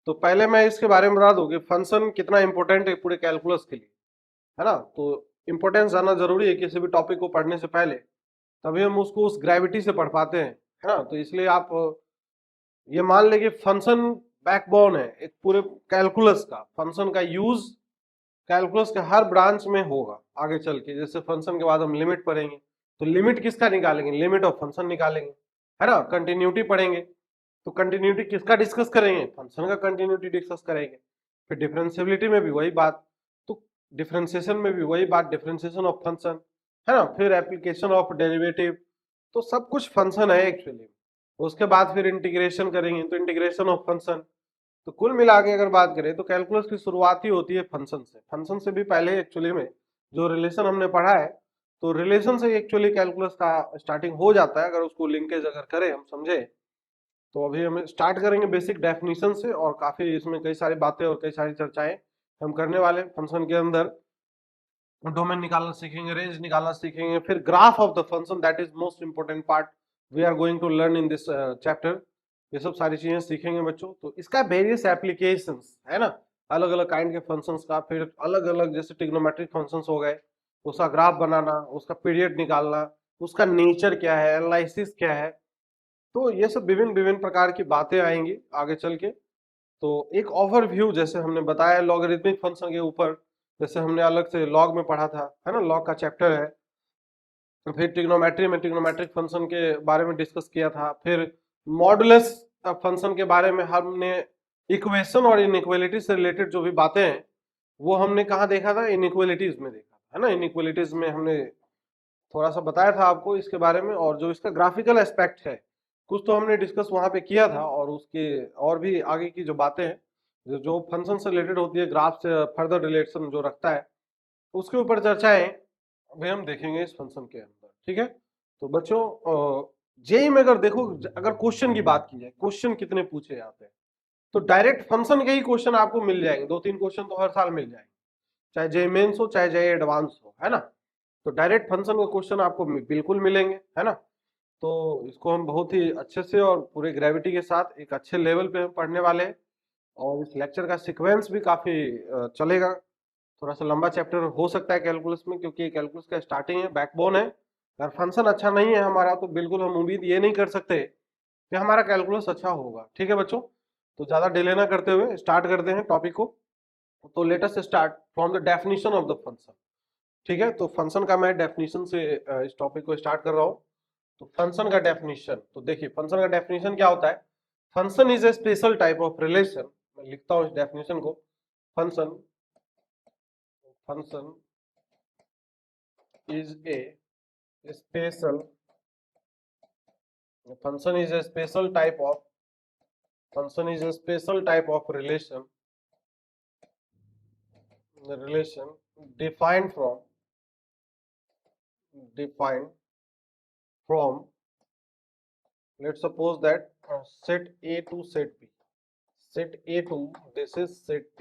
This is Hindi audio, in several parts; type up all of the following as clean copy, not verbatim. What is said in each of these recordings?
तो पहले मैं इसके बारे में बता दूं कि फंक्शन कितना इंपॉर्टेंट है पूरे कैलकुलस के लिए, है ना। तो इंपॉर्टेंस जानना जरूरी है किसी भी टॉपिक को पढ़ने से पहले, तभी हम उसको उस ग्रेविटी से पढ़ पाते हैं, है ना। तो इसलिए आप ये मान लें कि फंक्शन बैकबोन है एक पूरे कैलकुलस का। फंक्शन का यूज कैलकुलस के हर ब्रांच में होगा आगे चल के। जैसे फंक्शन के बाद हम लिमिट पढ़ेंगे, तो लिमिट किसका निकालेंगे, लिमिट ऑफ फंक्शन निकालेंगे, है ना। कंटिन्यूटी पढ़ेंगे, तो कंटिन्यूटी किसका डिस्कस करेंगे, फंक्शन का कंटिन्यूटी डिस्कस करेंगे। फिर डिफरेंशियबिलिटी में भी वही बात, तो डिफरेंशिएशन में भी वही बात, डिफरेंशिएशन ऑफ फंक्शन, है ना। फिर एप्लीकेशन ऑफ डेरिवेटिव, तो सब कुछ फंक्शन है एक्चुअली। उसके बाद फिर इंटीग्रेशन करेंगे, तो इंटीग्रेशन ऑफ फंक्शन। तो कुल मिला के अगर बात करें तो कैलकुलस की शुरुआत ही होती है फंक्शन से। फंक्शन से भी पहले एक्चुअली में जो रिलेशन हमने पढ़ा है, तो रिलेशन से एक्चुअली कैलकुलस का स्टार्टिंग हो जाता है। अगर उसको लिंकेज अगर करें, हम समझे, तो अभी हम स्टार्ट करेंगे बेसिक डेफिनेशन से, और काफी इसमें कई सारी बातें और कई सारी चर्चाएं हम करने वाले हैं। फंक्शन के अंदर डोमेन निकालना सीखेंगे, रेंज निकालना सीखेंगे, फिर graph of the function, that is most important part we are going to learn in this chapter. ये सब सारी चीजें सीखेंगे बच्चों। तो इसका वेरियस एप्लीकेशंस है ना, अलग अलग काइंड के फंक्शंस का। फिर अलग अलग जैसे ट्रिग्नोमेट्रिक फंक्शंस हो गए, उसका ग्राफ बनाना, उसका पीरियड निकालना, उसका नेचर क्या है, एनालिसिस क्या है। तो ये सब विभिन्न विभिन्न प्रकार की बातें आएंगी आगे चल के। तो एक ओवरव्यू जैसे हमने बताया लॉगरिथमिक फंक्शन के ऊपर, जैसे हमने अलग से लॉग में पढ़ा था, है ना, लॉग का चैप्टर है। फिर ट्रिग्नोमेट्री में ट्रिग्नोमेट्रिक फंक्शन के बारे में डिस्कस किया था। फिर मॉडुलस फंक्शन के बारे में हमने इक्वेशन और इनइक्वालिटी से रिलेटेड जो भी बातें हैं वो हमने कहाँ देखा था, इनइक्वालिटीज में देखा था, है ना। इनइक्वालिटीज में हमने थोड़ा सा बताया था आपको इसके बारे में, और जो इसका ग्राफिकल एस्पेक्ट है कुछ तो हमने डिस्कस वहां पे किया था। और उसके और भी आगे की जो बातें हैं जो फंक्शन से रिलेटेड होती है, ग्राफ से फर्दर रिलेशन जो रखता है, उसके ऊपर चर्चाएं अभी हम देखेंगे इस फंक्शन के अंदर, ठीक है। तो बच्चों जेई में अगर देखो, अगर क्वेश्चन की बात की जाए, क्वेश्चन कितने पूछे जाते हैं, तो डायरेक्ट फंक्शन के ही क्वेश्चन आपको मिल जाएंगे, 2-3 क्वेश्चन तो हर साल मिल जाएंगे, चाहे जेई मेंस हो चाहे जेई एडवांस हो, है ना। तो डायरेक्ट फंक्शन के क्वेश्चन आपको बिल्कुल मिलेंगे, है ना। तो इसको हम बहुत ही अच्छे से और पूरे ग्रेविटी के साथ एक अच्छे लेवल पे हम पढ़ने वाले हैं। और इस लेक्चर का सीक्वेंस भी काफी चलेगा। थोड़ा सा लंबा चैप्टर हो सकता है कैलकुलस में, क्योंकि कैलकुलस का स्टार्टिंग है, बैकबोन है। अगर फंक्शन अच्छा नहीं है हमारा, तो बिल्कुल हम उम्मीद ये नहीं कर सकते कि हमारा कैलकुलस अच्छा होगा, ठीक है बच्चों। तो ज्यादा डिले ना करते हुए स्टार्ट करते हैं टॉपिक को। तो let us start from the definition of the function, ठीक है। तो फंक्शन का मैं डेफिनेशन से इस टॉपिक को स्टार्ट कर रहा हूँ। तो फंक्शन का डेफिनेशन, तो देखिए फंक्शन का डेफिनेशन क्या होता है। Function is a special type of relation. मैं लिखता हूँ इस डेफिनेशन को। Function function is a special function is a special type of function is a special type of relation defined from let's suppose that set A to set A to this is set B,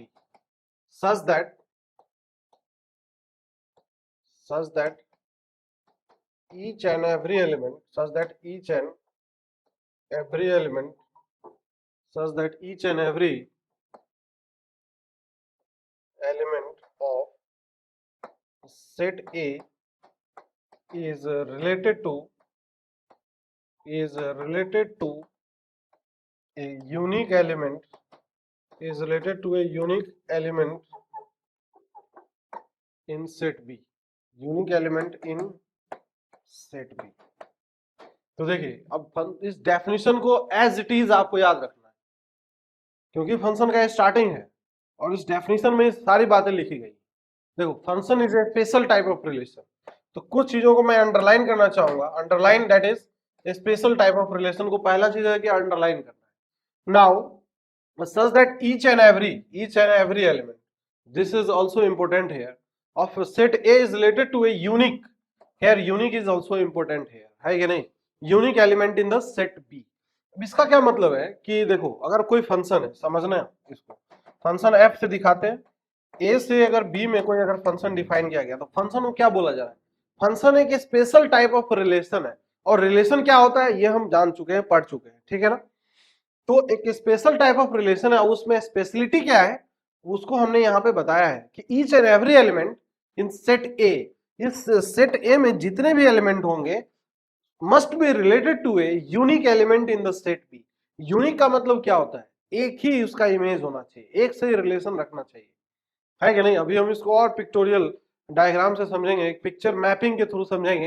such that each and every element such that each and every element such that each and every element of set A is related to a unique element is related to a unique element in set B, unique element in set B। तो देखिए अब इस डेफिनेशन को एज इट इज आपको याद रखना है, क्योंकि फंक्शन का स्टार्टिंग है और इस डेफिनेशन में सारी बातें लिखी गई। देखो function is a special type of relation, तो कुछ चीजों को मैं अंडरलाइन करना चाहूंगा। Underline that is special type of relation को पहला चीज है कि अंडरलाइन करना है। Now such that each and every element, this is also important here, of set A is related to a unique, here unique is also important here, है कि नहीं, unique element in the set B। अब इसका क्या मतलब है कि देखो अगर कोई फंक्शन है, समझना है इसको, फंक्शन f से दिखाते हैं, ए से अगर बी में कोई अगर फंक्शन डिफाइन किया गया, तो फंक्शन को क्या बोला जा रहा है, फंक्शन एक स्पेशल टाइप ऑफ रिलेशन है। और रिलेशन क्या होता है ये हम जान चुके हैं, पढ़ चुके हैं, ठीक है ना। तो एक स्पेशल टाइप ऑफ रिलेशन है, उसमें स्पेशलिटी क्या है उसको हमने यहाँ पे बताया है कि each and every element in set A, इस सेट ए में जितने भी एलिमेंट होंगे must be related to a unique element in the set B. Unique का मतलब क्या होता है, एक ही उसका इमेज होना चाहिए, एक से ही रिलेशन रखना चाहिए, है कि नहीं। अभी हम इसको और पिक्टोरियल डायग्राम से समझेंगे, एक पिक्चर मैपिंग के थ्रू समझेंगे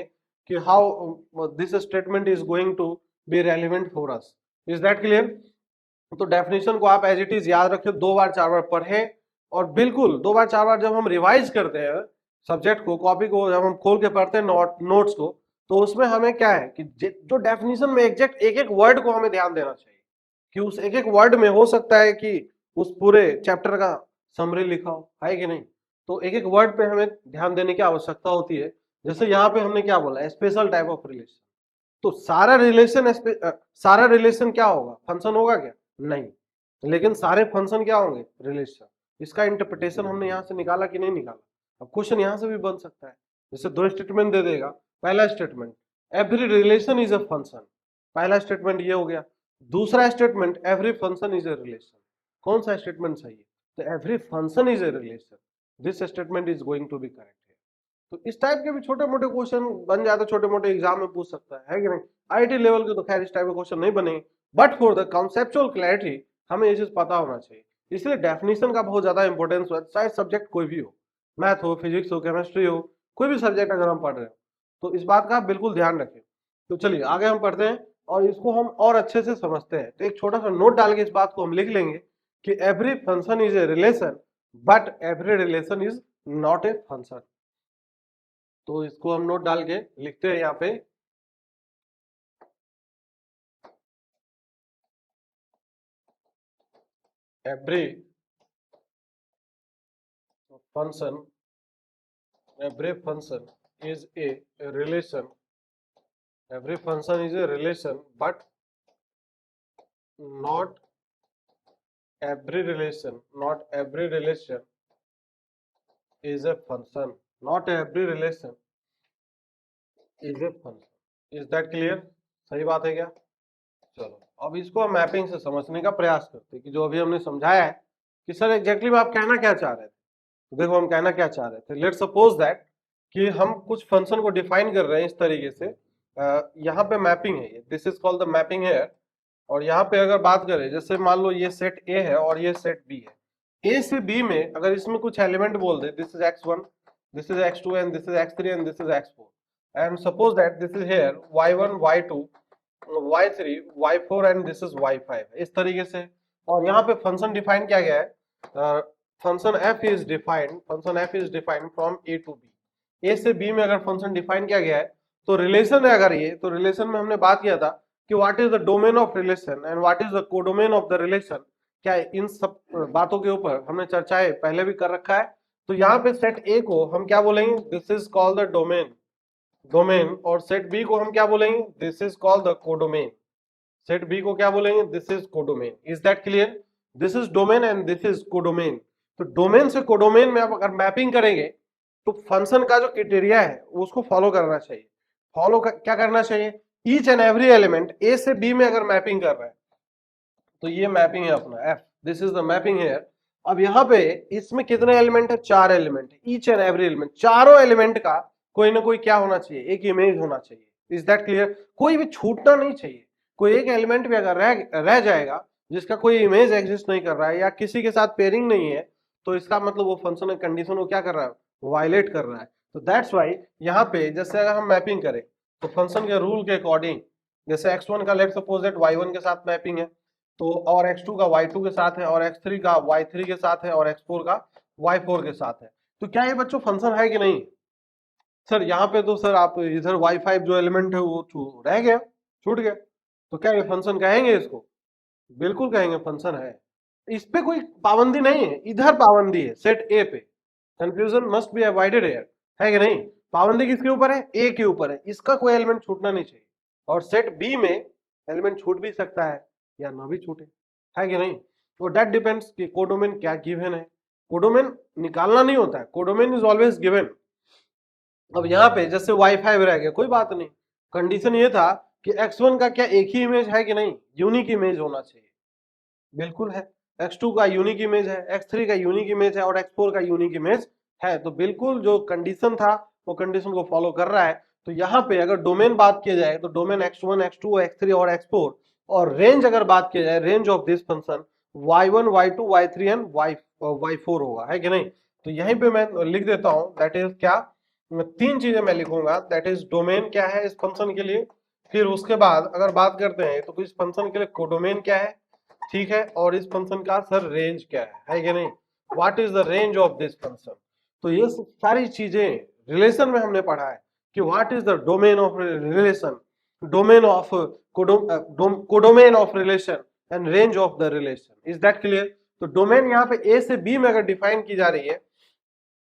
कि how this statement is going to be relevant for us. Is that clear? तो डेफिनेशन को आप एज इट इज याद रखें, 2 बार 4 बार पढ़े, और बिल्कुल 2 बार 4 बार जब हम रिवाइज करते हैं सब्जेक्ट को, कॉपी को जब हम खोल के पढ़ते हैं नोट्स को, तो उसमें हमें क्या है कि जो डेफिनेशन में एग्जैक्ट एक एक वर्ड को हमें ध्यान देना चाहिए कि उस एक एक वर्ड में हो सकता है कि उस पूरे चैप्टर का समरी लिखा हो, है कि नहीं। तो एक एक वर्ड पे हमें ध्यान देने की आवश्यकता होती है। जैसे यहाँ पे हमने क्या बोला, स्पेशल टाइप ऑफ रिलेशन, तो सारा रिलेशन क्या होगा, फंक्शन होगा क्या, नहीं, लेकिन सारे फंक्शन क्या होंगे, रिलेशन। इसका इंटरप्रिटेशन हमने यहाँ से निकाला कि नहीं निकाला। अब क्वेश्चन यहाँ से भी बन सकता है, जैसे 2 स्टेटमेंट दे देगा। पहला statement every relation is a function, पहला स्टेटमेंट ये हो गया। दूसरा statement every function is a relation, कौन सा स्टेटमेंट सही है, तो every function is a relation, this statement is going to be correct. तो इस टाइप के भी छोटे मोटे क्वेश्चन बन जाते, छोटे मोटे एग्जाम में पूछ सकता है कि नहीं। आईटी लेवल के तो खैर इस टाइप के क्वेश्चन नहीं बनेंगे, but for the conceptual clarity हमें ये चीज पता होना चाहिए। इसलिए डेफिनेशन का बहुत ज्यादा इंपॉर्टेंस है, चाहे सब्जेक्ट कोई भी हो, मैथ हो, फिजिक्स हो, केमिस्ट्री हो, कोई भी सब्जेक्ट अगर हम पढ़ रहे हो, तो इस बात का आप बिल्कुल ध्यान रखें। तो चलिए आगे हम पढ़ते हैं और इसको हम और अच्छे से समझते हैं। तो एक छोटा सा नोट डाल के इस बात को हम लिख लेंगे कि every function is a relation but every relation is not a function. तो इसको हम नोट डाल के लिखते हैं यहाँ पे, every function is a relation, every function is a relation but not not every relation is a function, not every relation is a function। is that clear? सही बात है क्या? चलो अब इसको हम मैपिंग से समझने का प्रयास करते हैं कि जो अभी हमने समझाया है कि सर एग्जैक्टली में आप कहना क्या चाह रहे थे। तो देखो हम कहना क्या चाह रहे थे, लेट्स सपोज दैट कि हम कुछ फंक्शन को डिफाइन कर रहे हैं इस तरीके से। यहाँ पे मैपिंग है, ये this is called the mapping है। और यहाँ पे अगर बात करें, जैसे मान लो ये सेट ए है और ये सेट बी है, ए से बी में अगर इसमें कुछ एलिमेंट बोल दे, this is x1, this is x2 and this is x3 and this is x4, and suppose that this is here y1 y2 y3 y4 and this is y5, इस तरीके से। और यहाँ पे फंक्शन डिफाइन किया गया है, function f is defined from a to b। a से b में अगर फंक्शन डिफाइन किया गया है तो रिलेशन है अगर ये, तो रिलेशन में हमने बात किया था कि what is the domain of relation and what is the codomain of the relation. क्या है, इन सब बातों के ऊपर हमने चर्चाएं पहले भी कर रखा है। तो यहाँ पे सेट ए को हम क्या बोलेंगे, this is called the domain, और सेट बी को हम क्या बोलेंगे, this is called the codomain. Set B को क्या बोलेंगे, this is codomain. Is that clear? This is domain and this is codomain. तो डोमेन से कोडोमेन में आप अगर मैपिंग करेंगे तो फंक्शन का जो क्राइटेरिया है उसको फॉलो करना चाहिए। क्या करना चाहिए, ईच एंड एवरी एलिमेंट ए से बी में अगर मैपिंग कर रहा है तो ये मैपिंग है अपना F, this is the mapping here. अब यहाँ पे इसमें कितने एलिमेंट है, 4 एलिमेंट है। ईच एंड एवरी एलिमेंट, चारों एलिमेंट का कोई ना कोई क्या होना चाहिए, एक इमेज होना चाहिए। Is that clear? कोई भी छूटना नहीं चाहिए। कोई एक एलिमेंट भी अगर रह जाएगा जिसका कोई इमेज एग्जिस्ट नहीं कर रहा है या किसी के साथ पेयरिंग नहीं है, तो इसका मतलब वो फंक्शन कंडीशन को क्या कर रहा है, वायलेट कर रहा है। तो दैट्स वाई यहाँ पे जैसे अगर हम मैपिंग करें तो फंक्शन के रूल के अकॉर्डिंग, जैसे x1 का लेट सपोज दैट y1 के साथ मैपिंग है, तो और x2 का y2 के साथ है, और x3 का y3 के साथ है, और x4 का y4 के साथ है। तो क्या ये बच्चों फंक्शन है कि नहीं? सर यहाँ पे तो सर आप इधर y5 जो एलिमेंट है वो रह गया, छूट गया, तो क्या ये फंक्शन कहेंगे इसको? बिल्कुल कहेंगे फंक्शन है। इस पे कोई पाबंदी नहीं है, इधर पाबंदी है सेट ए पे। Confusion must be avoided here, है कि नहीं? पाबंदी किसके ऊपर है, ए के ऊपर है, इसका कोई एलिमेंट छूटना नहीं चाहिए। और सेट बी में एलिमेंट छूट भी सकता है या ना भी छूटे, है कि नहीं? तो दैट डिपेंड्स कि कोडोमेन क्या गिवन है। कोडोमेन निकालना नहीं होता है, कोडोमेन इज ऑलवेज गिवन। अब यहाँ पे जैसे y5 रह गया, कोई बात नहीं, कंडीशन ये था कि x1 का क्या एक ही इमेज है कि नहीं, यूनिक इमेज होना चाहिए। बिल्कुल है। x2 का यूनिक इमेज है, x3 का यूनिक इमेज है और x4 का यूनिक इमेज है। तो बिल्कुल जो कंडीशन था वो कंडीशन को फॉलो कर रहा है। तो यहाँ पे अगर डोमेन बात किया जाए तो डोमेन x1 x2 x3 और x4, और रेंज अगर बात किया जाए range of this function y1 y2 y3 and y4 होगा, है कि नहीं। तो यहीं पे मैं लिख देता हूं, दैट इज क्या, तीन चीजें मैं लिखूंगा। दैट इज डोमेन क्या है इस फंक्शन के लिए, फिर उसके बाद अगर बात करते हैं तो इस फंक्शन के लिए कोडोमेन क्या है, ठीक है, और इस फंक्शन का सर रेंज क्या है कि नहीं, what is the range of this function. तो ये सारी चीजें रिलेशन में हमने पढ़ा है कि what is the domain of relation, domain of codomain of relation and range of the relation. Is that clear. तो डोमेन यहाँ पे ए से बी में अगर डिफाइन की जा रही है,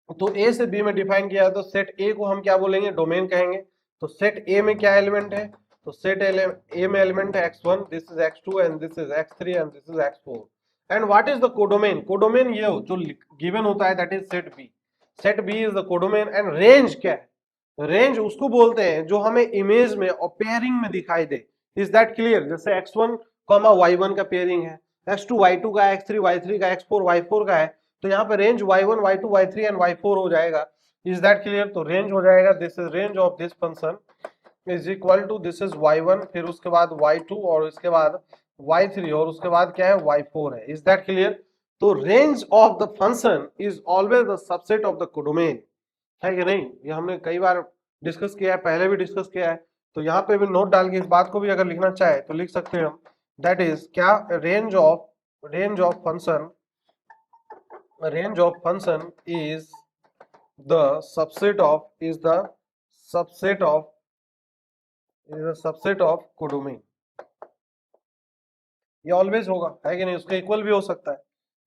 तो ए से बी में डिफाइन किया है तो सेट ए को हम क्या बोलेंगे, डोमेन कहेंगे। तो सेट ए में क्या एलिमेंट है, तो सेट ए में एलिमेंट है x1, this is x2 and this is x3 and this is x4। And what is the codomain, codomain ये जो गिवन होता है that is set B. Set B is the codomain. And range क्या है, रेंज उसको बोलते हैं जो हमें इमेज में और पेयरिंग में दिखाई दे। Is that clear. जैसे x1 y1 का पेयरिंग है, x2 y2 का, x3 y3 का, x4 y4 का है, तो यहाँ पे range y1 y2 y3 and y4 हो जाएगा। Is that clear. तो रेंज हो जाएगा, this is range of this function is equal to this is y1, फिर उसके बाद y2 और उसके बाद y3 और उसके बाद क्या है y4 है। Is that clear. तो range of the function is always the subset of the codomain, है कि नहीं। ये हमने कई बार डिस्कस किया है, पहले भी डिस्कस किया है। तो यहाँ पे भी नोट डाल के इस बात को भी अगर लिखना चाहे तो लिख सकते हैं हम, दैट इज क्या, range of function, range of function is the subset of is the subset of is the subset of codomain। ये ऑलवेज होगा, है कि नहीं, उसका इक्वल भी हो सकता है।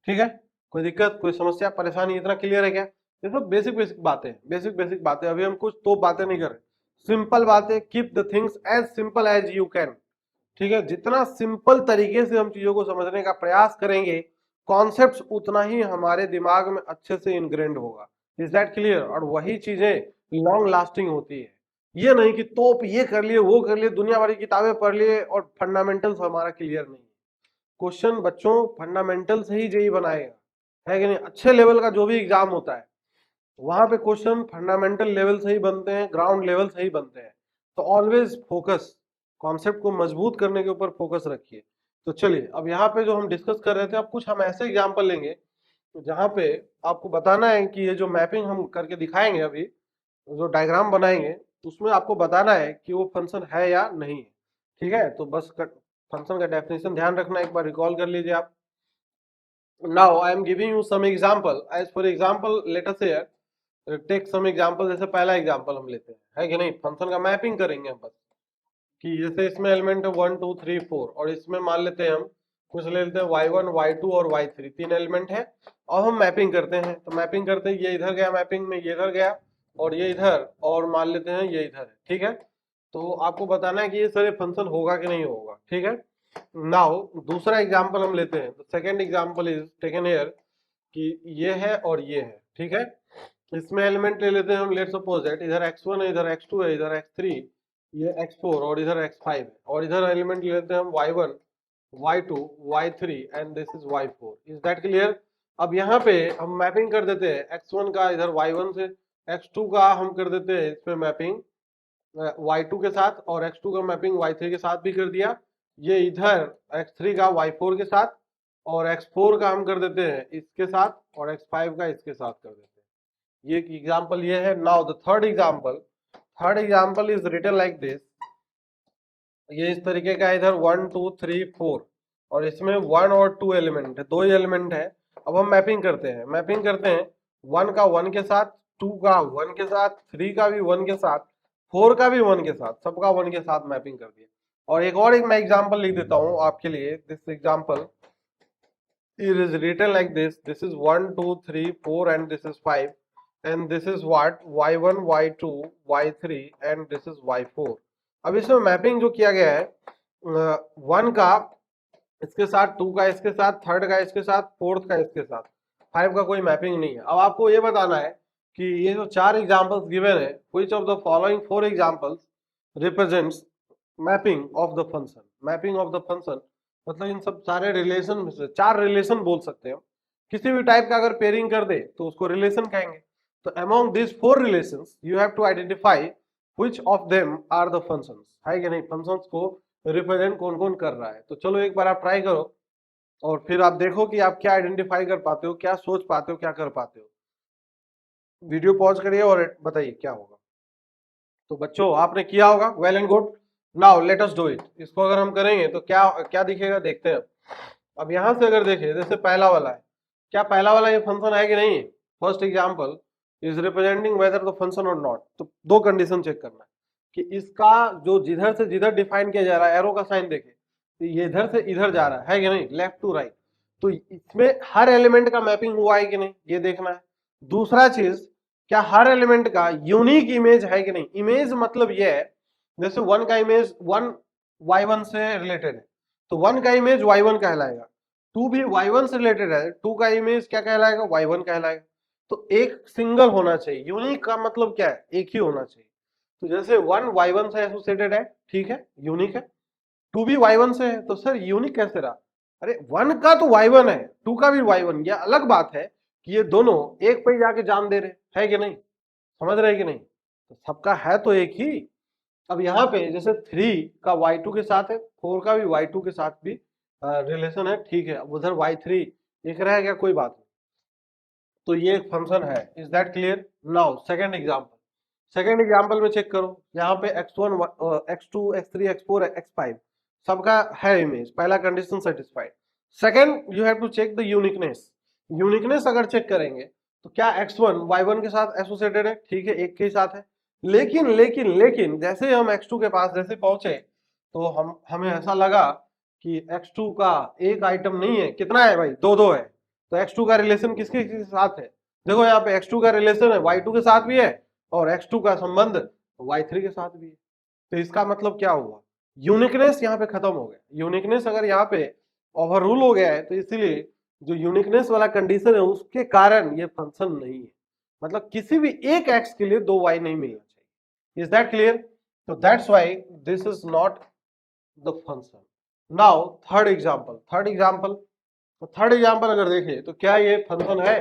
ठीक है, कोई दिक्कत, कोई समस्या, परेशानी, इतना क्लियर है क्या। ये सब बेसिक बेसिक बातें, बेसिक बातें। अभी हम कुछ तो बातें नहीं कर रहे, सिंपल बातें। Keep the things as simple as you can. ठीक है, जितना सिंपल तरीके से हम चीजों को समझने का प्रयास करेंगे, कॉन्सेप्ट्स उतना ही हमारे दिमाग में अच्छे से इनग्रेंड होगा। Is that clear. और वही चीजें लॉन्ग लास्टिंग होती है। ये नहीं कि तोप ये कर लिए वो कर लिए, दुनिया भर की किताबें पढ़ लिए और फंडामेंटल्स हमारा क्लियर नहीं है। क्वेश्चन बच्चों फंडामेंटल से ही जेई बनाएगा, है कि नहीं। अच्छे लेवल का जो भी एग्जाम होता है वहां पे क्वेश्चन फंडामेंटल लेवल से ही बनते हैं, ग्राउंड लेवल से ही बनते हैं। तो ऑलवेज फोकस, कॉन्सेप्ट को मजबूत करने के ऊपर फोकस रखिए। तो चलिए अब यहाँ पे जो हम डिस्कस कर रहे थे, अब कुछ हम ऐसे एग्जाम्पल लेंगे जहाँ पे आपको बताना है कि ये जो मैपिंग हम करके दिखाएंगे अभी, जो डायग्राम बनाएंगे, उसमें आपको बताना है कि वो फंक्शन है या नहीं है। ठीक है, तो बस फंक्शन का डेफिनेशन ध्यान रखना, एक बार रिकॉल कर लीजिए आप। Now I am giving you some example, as for example let us here take some example. जैसे पहला एग्जांपल हम लेते हैं, है कि नहीं, फंक्शन का मैपिंग करेंगे हम बस, कि जैसे इसमें एलिमेंट है 1 2 3 4, और इसमें मान लेते हैं हम कुछ ले लेते हैं y1 y2 और y3, तीन एलिमेंट है। और हम मैपिंग करते हैं, तो मैपिंग करते हैं, ये इधर गया मैपिंग में, ये इधर गया और ये इधर, और मान लेते हैं ये इधर है। ठीक है, तो आपको बताना है कि ये सारे फंक्शन होगा कि नहीं होगा। ठीक है, नाउ दूसरा एग्जांपल हम लेते हैं। तो second example is taken here कि ये है और ये है। ठीक है, इसमें एलिमेंट ले लेते हैं हम, लेट सपोज दैट इधर x1 है, इधर x2 है, इधर x3, ये x4 और इधर x5 है, और इधर एलिमेंट ले लेते हैं हम y1 y2 y3 and this is y4। Is that clear. अब यहाँ पे हम मैपिंग कर देते हैं x1 का इधर y1 से, x2 का हम कर देते हैं इस पे मैपिंग y2 के साथ, और x2 का मैपिंग y3 के साथ भी कर दिया। ये इधर x3 का y4 के साथ, और x4 का हम कर देते हैं इसके साथ, और x5 का इसके साथ कर देते हैं। ये एग्जांपल ये है। Now the third example is written like this. ये इस तरीके का, इधर 1 2 3 4, और इसमें 1 और 2 एलिमेंट है, दो ही एलिमेंट है। अब हम मैपिंग करते हैं, 1 का 1 के साथ, 2 का 1 के साथ, 3 का भी 1 के साथ, 4 का भी 1 के साथ, सबका 1 के साथ मैपिंग कर दिया। और एक मैं एग्जांपल लिख देता हूं आपके लिए। This example it is written like this is 1 2 3 4 and this is 5, and this is what y1 y2 y3 and this is y4। अब इसमें मैपिंग जो किया गया है 1 का इसके साथ, 2 का इसके साथ, 3rd का इसके साथ, 4th का इसके साथ, 5 का कोई मैपिंग नहीं है। अब आपको ये बताना है कि ये जो चार एग्जांपल्स गिवन है, which of the following 4 examples represents mapping of the function. Mapping of the function मतलब इन सब सारे रिलेशन में से 4 रिलेशन बोल सकते हैं हम। किसी भी टाइप का अगर पेयरिंग कर दे तो उसको रिलेशन कहेंगे। तो among this 4 relations you have to identify which of them are the functions, है कि नहीं, फंक्शंस को रिप्रेजेंट कौन कौन कर रहा है। तो चलो एक बार आप ट्राई करो और फिर आप देखो कि आप क्या आइडेंटिफाई कर पाते हो, क्या सोच पाते हो, क्या कर पाते हो। वीडियो पॉज करिए और बताइए क्या होगा। तो बच्चों आपने किया होगा, well and good. Now let us do it. इसको अगर हम करेंगे तो क्या क्या दिखेगा देखते हैं। अब यहां से अगर देखें, जैसे पहला वाला है, क्या पहला वाला ये फंक्शन है कि नहीं है। First example is representing whether the function और नॉट। तो दो कंडीशन चेक करना है कि इसका जो जिधर से जिधर डिफाइन किया जा रहा है, एरो का साइन देखे तो ये इधर से इधर जा रहा है कि नहीं, लेफ्ट टू राइट। तो इसमें हर एलिमेंट का मैपिंग हुआ है कि नहीं, ये देखना है। दूसरा चीज, क्या हर एलिमेंट का यूनिक इमेज है कि नहीं। इमेज मतलब ये है, जैसे वन का इमेज वन y1 से रिलेटेड है तो वन का इमेज y1 कहलाएगा। टू भी y1 से रिलेटेड है, टू का इमेज क्या कहलाएगा, y1 कहलाएगा। तो एक सिंगल होना चाहिए। यूनिक का मतलब क्या है, एक ही होना चाहिए। तो जैसे वन y1 से एसोसिएटेड है, ठीक है, यूनिक है। टू भी y1 से है तो सर यूनिक कैसे रहा। अरे वन का तो y1 है, टू का भी y1। यह अलग बात है कि ये दोनों एक पे ही जाके जान दे रहे है कि नहीं, समझ रहे कि नहीं। तो सबका है तो एक ही। अब यहाँ पे जैसे 3 का y2 के साथ है, 4 का भी y2 के साथ भी रिलेशन है, ठीक है। अब उधर y3 एक रह गया, कोई बात नहीं। तो ये एक फंक्शन है। Is that clear. Now second example. Second example में चेक करो, यहाँ पे x1 x2 x3 x4 x5 सबका है इमेज, पहला condition satisfied. Second you have to check the uniqueness. Uniqueness अगर चेक करेंगे तो क्या x1 y1 के साथ एसोसिएटेड है, ठीक है, एक के ही साथ है। लेकिन जैसे हम x2 के पास जैसे पहुंचे तो हमें ऐसा लगा कि x2 का एक आइटम नहीं है, कितना है भाई, दो दो है। तो x2 का रिलेशन किसके किसके साथ है। देखो यहाँ पे x2 का रिलेशन है y2 के साथ भी है और x2 का संबंध y3 के साथ भी है। तो इसका मतलब क्या हुआ, यूनिकनेस यहाँ पे खत्म हो गया। यूनिकनेस अगर यहाँ पे ओवर रूल हो गया है तो इसीलिए जो यूनिकनेस वाला कंडीशन है उसके कारण ये फंक्शन नहीं है। मतलब किसी भी एक x के लिए दो y नहीं मिलना चाहिए। Is that clear. तो that's why this is not the function. Now third example अगर देखें तो क्या ये फंक्शन है,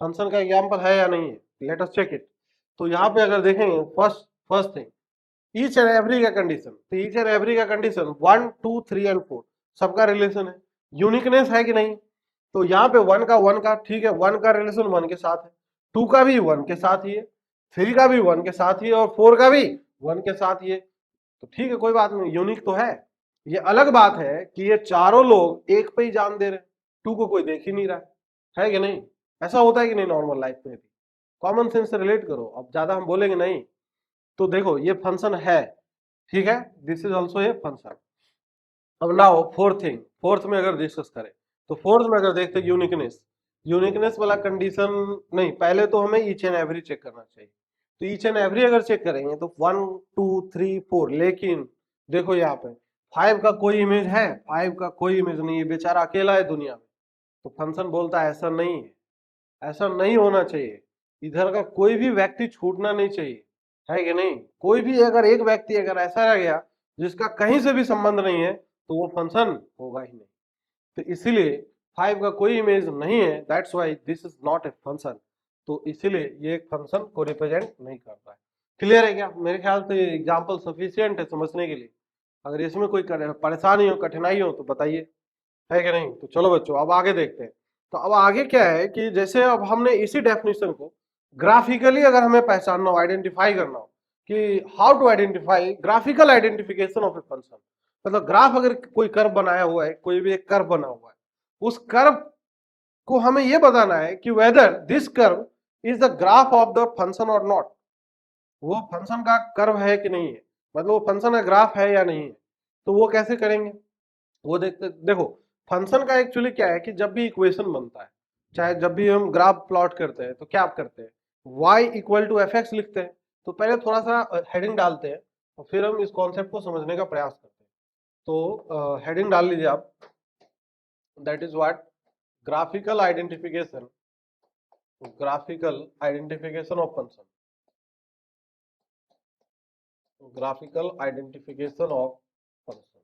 फंक्शन का एग्जांपल है या नहीं है। Let us check it. तो यहाँ पे अगर देखेंगे first first thing, each and every का कंडीशन। तो ईच एंड एवरी का कंडीशन 1 2 3 एंड 4 सबका रिलेशन है। यूनिकनेस है कि नहीं। तो यहाँ पे वन का ठीक है, वन का रिलेशन वन के साथ है, टू का भी वन के साथ ही है, थ्री का भी वन के साथ ही है और फोर का भी वन के साथ ही है। तो ठीक है, कोई बात नहीं, यूनिक तो है। ये अलग बात है कि ये चारों लोग एक पे ही जान दे रहे हैं, टू को कोई देख ही नहीं रहा है कि नहीं। ऐसा होता है कि नहीं नॉर्मल लाइफ में भी। कॉमन सेंस से रिलेट करो, अब ज्यादा हम बोलेंगे नहीं। तो देखो ये फंक्शन है, ठीक है, this is also a function. अब नाउ फोर्थ में अगर डिस्कस करें तो फोर्थ में अगर देखते यूनिकनेस, यूनिकनेस वाला कंडीशन नहीं, पहले तो हमें ईच एंड एवरी चेक करना चाहिए। तो ईच एंड एवरी अगर चेक करेंगे तो 1 2 3 4, लेकिन देखो यहाँ पे 5 का कोई इमेज है, 5 का कोई इमेज नहीं है, बेचारा अकेला है दुनिया में। तो फंक्शन बोलता है ऐसा नहीं है, ऐसा नहीं होना चाहिए। इधर का कोई भी व्यक्ति छूटना नहीं चाहिए, है कि नहीं। कोई भी अगर एक व्यक्ति अगर ऐसा रह गया जिसका कहीं से भी संबंध नहीं है तो वो फंक्शन होगा ही नहीं। तो इसीलिए 5 का कोई इमेज नहीं है, that's why this is not a function. तो इसीलिए ये एक फंक्शन को रिप्रेजेंट नहीं करता है। क्लियर है क्या। मेरे ख्याल से ये एग्जाम्पल सफिशियंट है समझने के लिए। अगर इसमें कोई परेशानी हो, कठिनाई हो तो बताइए, है कि नहीं। तो चलो बच्चों अब आगे देखते हैं। तो अब आगे क्या है कि जैसे अब हमने इसी डेफिनेशन को ग्राफिकली अगर हमें पहचानना हो, आइडेंटिफाई करना हो कि how to identify graphical identification of a function. मतलब ग्राफ अगर कोई कर्व बनाया हुआ है, कोई भी एक कर्व बना हुआ है, उस कर्व को हमें यह बताना है कि whether this curve is the graph of the function और नॉट। वो फंक्शन का कर्व है कि नहीं है, मतलब वो फंक्शन का ग्राफ है या नहीं है। तो वो कैसे करेंगे वो देखते। देखो फंक्शन का एक्चुअली क्या है कि जब भी इक्वेशन बनता है, चाहे जब भी हम ग्राफ प्लॉट करते हैं तो क्या आप करते हैं, y equal to F X लिखते हैं। तो पहले थोड़ा सा हेडिंग डालते हैं और फिर हम इस कॉन्सेप्ट को समझने का प्रयास करते हैं। तो हेडिंग डाल लीजिए आप, that is what graphical identification of function, graphical identification of function.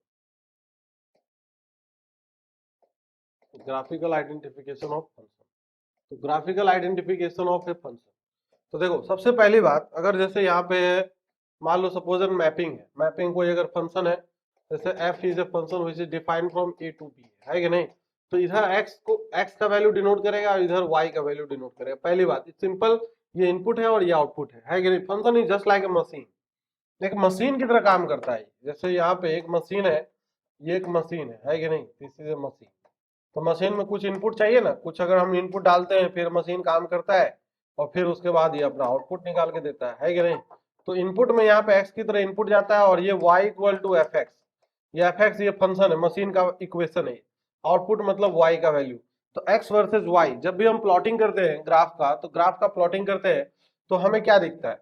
Graphical identification of function. तो graphical identification of a function, तो देखो सबसे पहली बात, अगर जैसे यहाँ पे मान लो सपोज मैपिंग है, मैपिंग कोई अगर फंक्शन है, जैसे f is a function which is defined from a to b, है कि नहीं, तो इधर x का वैल्यू डिनोट करेगा और इधर y का वैल्यू डिनोट करेगा। पहली बात सिंपल, ये इनपुट है और ये आउटपुट है कि नहीं। Function is just like a machine, एक मशीन की तरह काम करता है। जैसे यहाँ पे एक मशीन है, ये एक मशीन है कि नहीं, दिस इज ए मशीन। तो मशीन में कुछ इनपुट चाहिए ना, कुछ अगर हम इनपुट डालते हैं फिर मशीन काम करता है और फिर उसके बाद ये अपना आउटपुट निकाल के देता है कि नहीं। तो इनपुट में यहाँ पे x की तरह इनपुट जाता है और ये y equal to F X, ये एफ एक्स ये फंक्शन है, मशीन का इक्वेशन है। आउटपुट मतलब y का वैल्यू। तो x वर्सेज y, जब भी हम प्लॉटिंग करते हैं ग्राफ का, तो ग्राफ का प्लॉटिंग करते हैं तो हमें क्या दिखता है,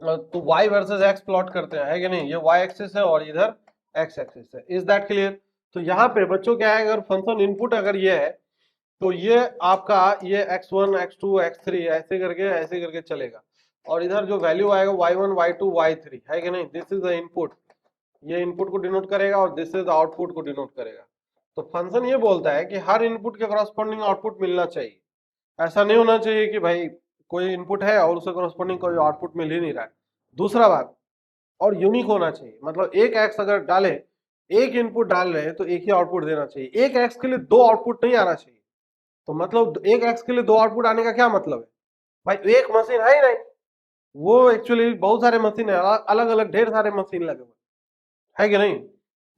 तो y वर्सेस x प्लॉट करते हैं, है कि नहीं। ये y एक्सिस है और इधर x एक्सिस है। Is that clear. तो यहाँ पे बच्चों क्या है, अगर फंक्शन इनपुट अगर ये है तो ये आपका ये x1 x2 x3 ऐसे करके चलेगा, और इधर जो वैल्यू आएगा y1 y2 y3, है कि नहीं। दिस इज द इनपुट, ये इनपुट को डिनोट करेगा और दिस इज आउटपुट को डिनोट करेगा। तो फंक्शन ये बोलता है कि हर इनपुट के करस्पॉन्डिंग आउटपुट मिलना चाहिए। ऐसा नहीं होना चाहिए कि भाई कोई इनपुट है और उसके करस्पॉन्डिंग कोई आउटपुट मिल ही नहीं रहा है। दूसरा बात, और यूनिक होना चाहिए, मतलब एक एक्स अगर डाले, एक इनपुट डाल रहे हैं तो एक ही आउटपुट देना चाहिए। एक एक्स के लिए दो आउटपुट नहीं आना चाहिए। तो मतलब एक एक्स के लिए दो आउटपुट आने का क्या मतलब है, भाई एक मशीन है ही नहीं, वो एक्चुअली बहुत सारे मशीन है, अलग अलग ढेर सारे मशीन लगे हुए, है कि नहीं।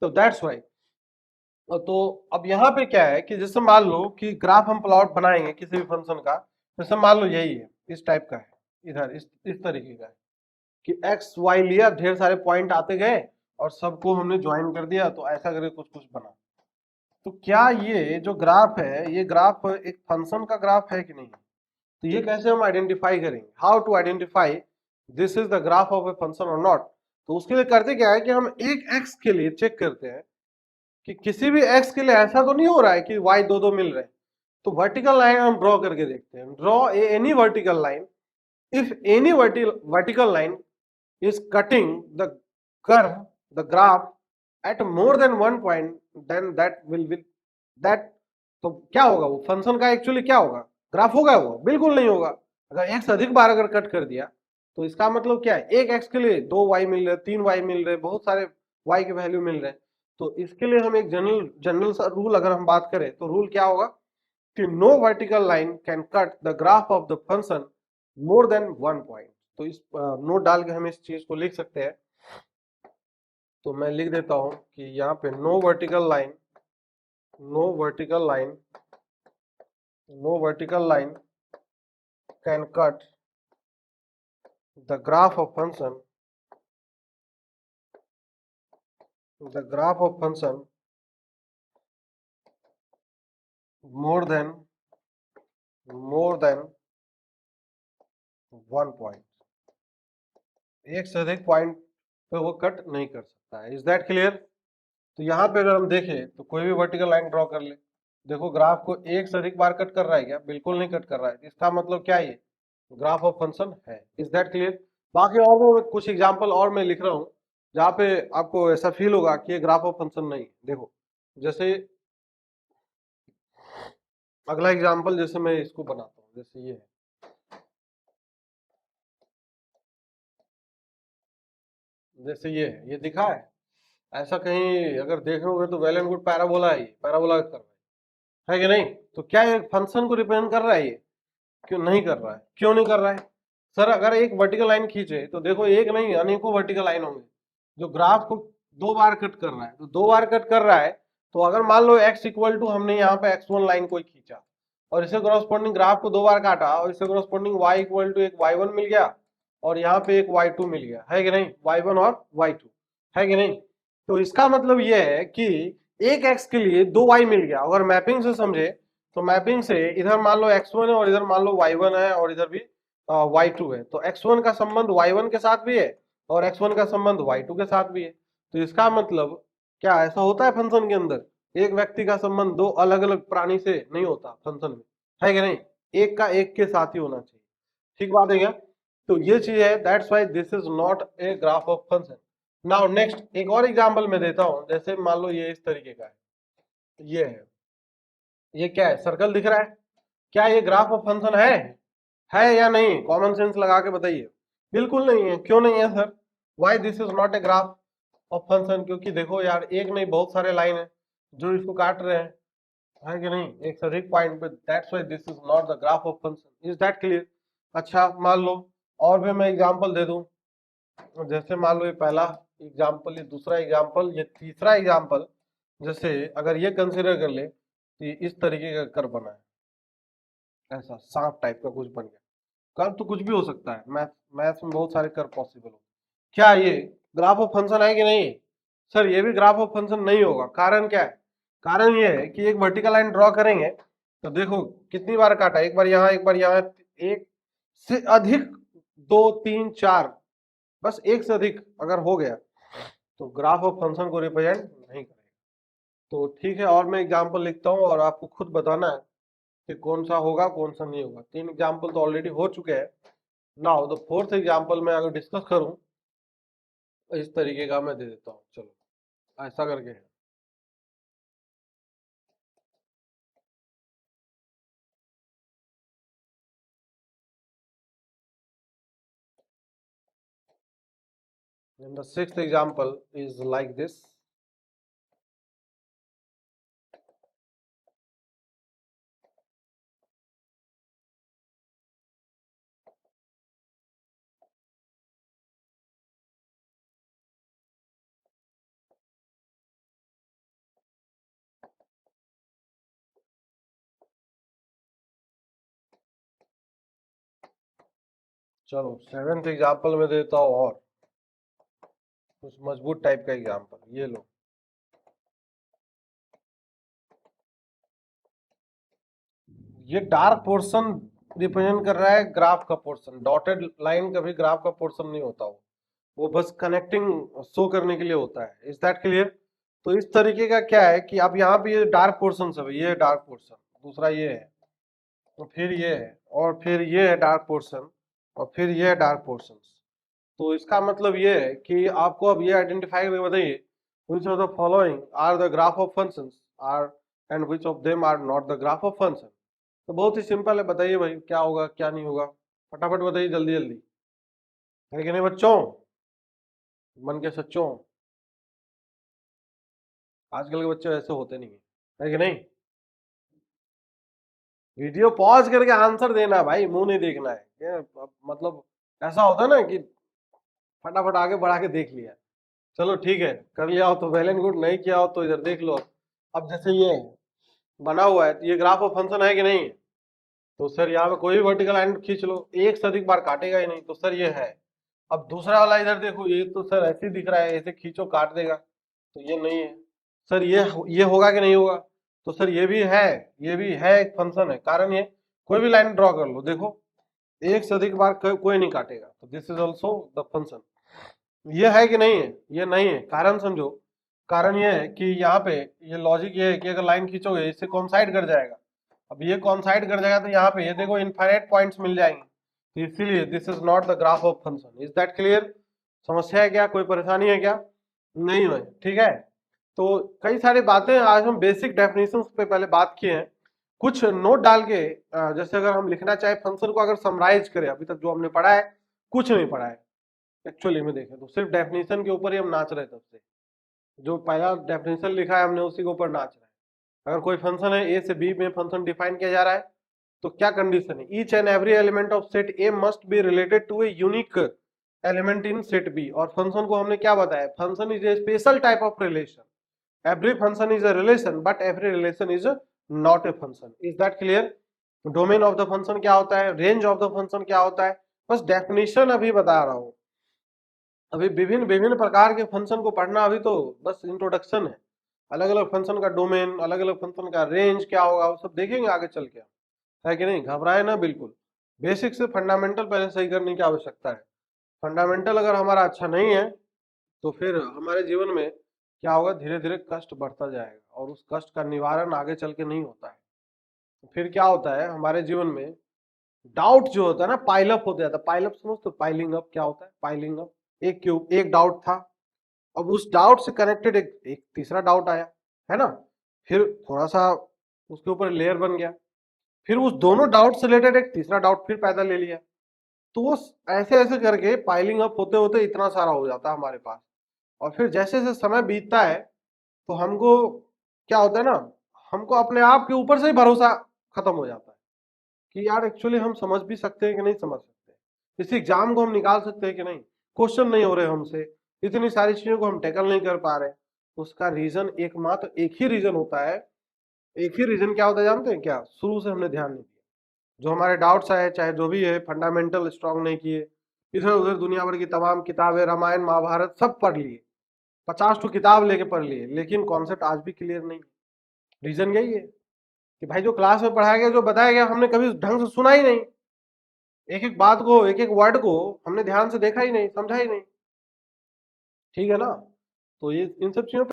तो दैट्स वाई। तो अब यहाँ पे क्या है कि जैसे मान लो कि ग्राफ हम प्लॉट बनाएंगे किसी भी फंक्शन का, जैसे मान लो यही है, इस टाइप का है, इधर इस तरीके का है कि एक्स वाई लिया, ढेर सारे पॉइंट आते गए और सबको हमने ज्वाइन कर दिया, तो ऐसा करके कुछ कुछ बना। तो क्या ये जो ग्राफ है, ये ग्राफ एक फंक्शन का ग्राफ है कि नहीं, तो ये कैसे हम आइडेंटिफाई करेंगे, how to identify this is the graph of a function और नॉट। तो उसके लिए करते क्या है कि हम एक एक्स के लिए चेक करते हैं कि किसी भी एक्स के लिए ऐसा तो नहीं हो रहा है कि वाई दो दो मिल रहे हैं। तो वर्टिकल लाइन हम ड्रॉ करके देखते हैं, draw any vertical line, if any vertical line is cutting the curve, the graph at more than one point, then that will that, तो क्या होगा, वो फंक्शन का एक्चुअली क्या होगा, ग्राफ होगा वो, बिल्कुल नहीं होगा। अगर एक्स अधिक बार अगर कट कर दिया तो इसका मतलब क्या है, एक एक्स के लिए दो वाई मिल रहे, तीन वाई मिल रहे, बहुत सारे वाई के वैल्यू मिल रहे हैं। तो इसके लिए हम एक जनरल सा रूल अगर हम बात करें तो रूल क्या होगा कि no vertical line can cut the graph of the function more than one point. तो इस नोट डाल के हम इस चीज को लिख सकते हैं। तो मैं लिख देता हूं कि यहाँ पे no vertical line, no vertical line, no vertical line can cut the graph of function, the graph of function more than one point. एक से अधिक पॉइंट पे वो कट नहीं कर सकता है। Is that clear. तो यहाँ पे अगर हम देखें तो कोई भी वर्टिकल लाइन ड्रॉ कर ले, देखो ग्राफ को एक से अधिक बार कट कर रहा है क्या, बिल्कुल नहीं कट कर रहा है। इसका मतलब क्या है, ये ग्राफ ऑफ फंक्शन है। Is that clear. बाकी और मैं कुछ एग्जांपल और मैं लिख रहा हूँ जहाँ पे आपको ऐसा फील होगा कि ये ग्राफ ऑफ फंक्शन नहीं है। देखो जैसे अगला एग्जांपल, जैसे मैं इसको बनाता हूँ, जैसे ये है, जैसे ये है, ये दिखा है, ऐसा कहीं अगर देखोगे तो वेल एंड गुड पैराबोला है, पैराबोला कर रहा है कि नहीं। तो क्या ये फंक्शन को रिप्रेजेंट कर रहा है, ये क्यों नहीं कर रहा है, क्यों नहीं कर रहा है सर। अगर एक वर्टिकल लाइन खींचे तो देखो एक नहीं अनेकों वर्टिकल लाइन होंगे जो ग्राफ को दो बार कट कर रहा है। तो दो बार कट कर रहा है, तो अगर मान लो x इक्वल टू हमने यहाँ पे x1 लाइन कोई खींचा और इसे कॉरस्पॉन्डिंग ग्राफ को दो बार काटा और इसे कॉरस्पॉन्डिंग y इक्वल टू एक y1 मिल गया और यहाँ पे एक y2 मिल गया, है कि नहीं, y1 और y2, है कि नहीं। तो इसका मतलब ये है कि एक x के लिए दो y मिल गया। अगर मैपिंग से समझे तो मैपिंग से इधर मान लो x1 है और इधर मान लो y1 है और इधर भी y2 है, तो x1 का संबंध y1 के साथ भी है और x1 का संबंध y2 के साथ भी है। तो इसका मतलब क्या ऐसा होता है फंक्शन के अंदर, एक व्यक्ति का संबंध दो अलग अलग प्राणी से नहीं होता फंक्शन में, है कि नहीं, एक का एक के साथ ही होना चाहिए। ठीक बात है क्या। तो ये चीज है, that's why this is not a graph of function. Now next एक और एग्जांपल मैं देता हूं, जैसे मान लो ये इस तरीके का है, ये है, ये क्या है, सर्कल दिख रहा है? क्या ये ग्राफ ऑफ फंक्शन है या नहीं? कॉमन सेंस लगा के बताइए। बिल्कुल नहीं है। क्यों नहीं है sir? Why this is not a graph of function? क्योंकि देखो यार, एक नहीं बहुत सारे लाइन है जो इसको काट रहे हैं, है कि नहीं, एक से अधिक पॉइंट पे। That's why this is not the graph of function. Is that clear? अच्छा, मान लो और भी मैं एग्जांपल दे दूं। जैसे मान लो ये पहला एग्जांपल, ये दूसरा एग्जांपल, ये तीसरा एग्जांपल। जैसे अगर ये कंसीडर कर ले तो ये इस तरीके का कर्व बना है, ऐसा सांप टाइप का कुछ बन गया। कर्व तो कुछ भी हो सकता है, मैथ्स में बहुत सारे कर्व पॉसिबल हो। क्या ये ग्राफ ऑफ फंक्शन है कि नहीं? सर ये भी ग्राफ ऑफ फंक्शन नहीं होगा। कारण क्या है? कारण ये है कि एक वर्टिकल लाइन ड्रॉ करेंगे तो देखो कितनी बार काटा, एक बार यहाँ, एक बार यहाँ, एक से अधिक, दो, तीन, चार, बस एक से अधिक अगर हो गया तो ग्राफ ऑफ फंक्शन को रिप्रेजेंट नहीं करेगा। तो ठीक है, और मैं एग्जांपल लिखता हूँ और आपको खुद बताना है कि कौन सा होगा कौन सा नहीं होगा। तीन एग्जांपल तो ऑलरेडी हो चुके हैं। नाउ द फोर्थ एग्जांपल मैं अगर डिस्कस करूं तो इस तरीके का मैं दे देता हूँ। चलो ऐसा करके है। And the sixth example is like this. चलो सेवेंथ एग्जाम्पल में देता हूँ और कुछ मजबूत टाइप का एग्जाम्पल। ये लो, ये डार्क पोर्शन रिप्रेजेंट कर रहा है ग्राफ का पोर्शन। डॉटेड लाइन कभी ग्राफ का पोर्शन नहीं होता, वो बस कनेक्टिंग शो करने के लिए होता है। Is that clear? तो इस तरीके का क्या है कि अब यहाँ पे ये डार्क पोर्शन सब है, ये डार्क पोर्शन, दूसरा ये है, तो फिर ये है, और फिर ये है डार्क पोर्शन, और फिर ये है डार्क पोर्शन। तो इसका मतलब ये है कि आपको अब ये आइडेंटिफाई करके बताइए which of the following are the graph of functions are and which of them are not the graph of function। तो बहुत ही सिंपल है, बताइए भाई क्या होगा क्या नहीं होगा, फटाफट बताइए जल्दी जल्दी, है कि नहीं बच्चों? मन के सच्चों, आजकल के बच्चे ऐसे होते नहीं है कि नहीं? वीडियो पॉज करके आंसर देना है भाई, मुंह नहीं देखना है। मतलब ऐसा होता है ना कि फटाफट आगे बढ़ा के देख लिया। चलो ठीक है, कर लिया हो तो वेल एंड गुड, नहीं किया हो तो इधर देख लो। अब जैसे ये बना हुआ है तो ये ग्राफ ऑफ फंक्शन है कि नहीं? तो सर यहाँ पे कोई भी वर्टिकल लाइन खींच लो, एक से अधिक बार काटेगा ही नहीं, तो सर ये है। अब दूसरा वाला इधर देखो, ये तो सर ऐसे ही दिख रहा है, ऐसे खींचो काट देगा, तो ये नहीं है। सर ये होगा कि नहीं होगा? तो सर ये भी है, ये भी है एक फंक्शन है। कारण ये कोई भी लाइन ड्रॉ कर लो, देखो एक से अधिक बार कोई नहीं काटेगा, तो this is also the function. ये है कि नहीं है? ये नहीं है। कारण समझो, कारण ये है कि यहाँ पे ये लॉजिक ये है कि अगर लाइन खींचोगे इससे कॉन्साइड कर जाएगा। अब ये कॉन्साइड कर जाएगा तो यहाँ पे ये देखो इनफाइनाइट पॉइंट्स मिल जाएंगे, तो इसीलिए this is not the graph of function. Is that clear? समस्या है क्या, कोई परेशानी है क्या? नहीं है, ठीक है। तो कई सारी बातें आज हम बेसिक डेफिनेशंस पे पहले बात किए हैं, कुछ नोट डाल के। जैसे अगर हम लिखना चाहे फंक्शन को, अगर समराइज करें अभी तक जो हमने पढ़ा है, कुछ नहीं पढ़ा है एक्चुअली में देखें तो, सिर्फ डेफिनेशन के ऊपर ही हम नाच रहे तब से। जो पहला डेफिनेशन लिखा है हमने उसी के ऊपर नाच रहे हैं। अगर कोई फंक्शन है, ए से बी में फंक्शन डिफाइन किया जा रहा है, तो क्या कंडीशन है? Each and every element of set A must be related to a unique element in set B. और फंक्शन को हमने क्या बताया? Function is a special type of relation. Every function is a relation but every relation is not a function. Is that clear? Domain of the function क्या होता है, रेंज ऑफ द फंक्शन क्या होता है, बस डेफिनेशन अभी बता रहा हूँ। अभी विभिन्न विभिन्न प्रकार के फंक्शन को पढ़ना अभी तो बस इंट्रोडक्शन है। अलग अलग फंक्शन का डोमेन, अलग अलग फंक्शन का रेंज क्या होगा, वो सब देखेंगे आगे चल के, है कि नहीं? घबराए ना बिल्कुल। बेसिक से फंडामेंटल पहले सही करने की आवश्यकता है। फंडामेंटल अगर हमारा अच्छा नहीं है तो फिर हमारे जीवन में क्या होगा, धीरे धीरे कष्ट बढ़ता जाएगा और उस कष्ट का निवारण आगे चल के नहीं होता है। तो फिर क्या होता है हमारे जीवन में, डाउट जो होता है ना पाइलअप होता जाता है। पाइलअप समझ तो, पाइलिंग अप क्या होता है? पाइलिंग अप, एक डाउट था, अब उस डाउट से कनेक्टेड एक तीसरा डाउट आया, है ना? फिर थोड़ा सा उसके ऊपर लेयर बन गया, फिर उस दोनों डाउट से रिलेटेड एक तीसरा डाउट फिर पैदा ले लिया। तो वो ऐसे ऐसे करके पाइलिंग अप होते होते इतना सारा हो जाता है हमारे पास। और फिर जैसे जैसे समय बीतता है तो हमको क्या होता है ना, हमको अपने आप के ऊपर से ही भरोसा खत्म हो जाता है कि यार एक्चुअली हम समझ भी सकते हैं कि नहीं समझ सकते, इस एग्जाम को हम निकाल सकते हैं कि नहीं, क्वेश्चन नहीं हो रहे हमसे, इतनी सारी चीजों को हम टैकल नहीं कर पा रहे। उसका रीजन एकमात्र एक ही रीजन होता है। एक ही रीजन क्या होता है जानते हैं क्या? शुरू से हमने ध्यान नहीं दिया। जो हमारे डाउट्स आए चाहे जो भी है, फंडामेंटल स्ट्रांग नहीं किए, इधर उधर दुनिया भर की तमाम किताबें, रामायण महाभारत सब पढ़ लिए, 50 किताब लेके पढ़ लिए, लेकिन कॉन्सेप्ट आज भी क्लियर नहीं। रीजन यही है कि भाई जो क्लास में पढ़ाया गया, जो बताया गया, हमने कभी ढंग से सुना ही नहीं। एक एक बात को, एक एक वर्ड को हमने ध्यान से देखा ही नहीं, समझा ही नहीं। ठीक है ना? तो ये इन सब चीजों पे